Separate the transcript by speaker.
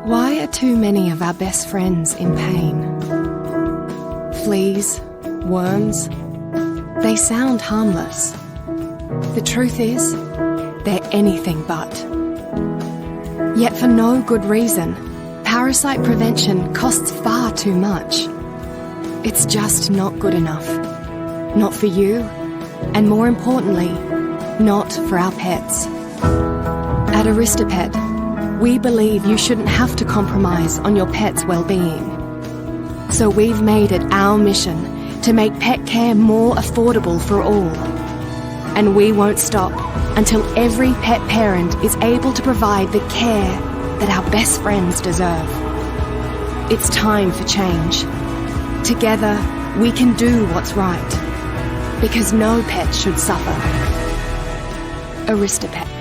Speaker 1: Why are too many of our best friends in pain? Fleas, worms, they sound harmless. The truth is, they're anything but. Yet for no good reason, parasite prevention costs far too much. It's just not good enough. Not for you, and more importantly, not for our pets. At Aristopet, we believe you shouldn't have to compromise on your pet's well-being. So we've made it our mission to make pet care more affordable for all. And we won't stop until every pet parent is able to provide the care that our best friends deserve. It's time for change. Together, we can do what's right. Because no pet should suffer. Aristopet.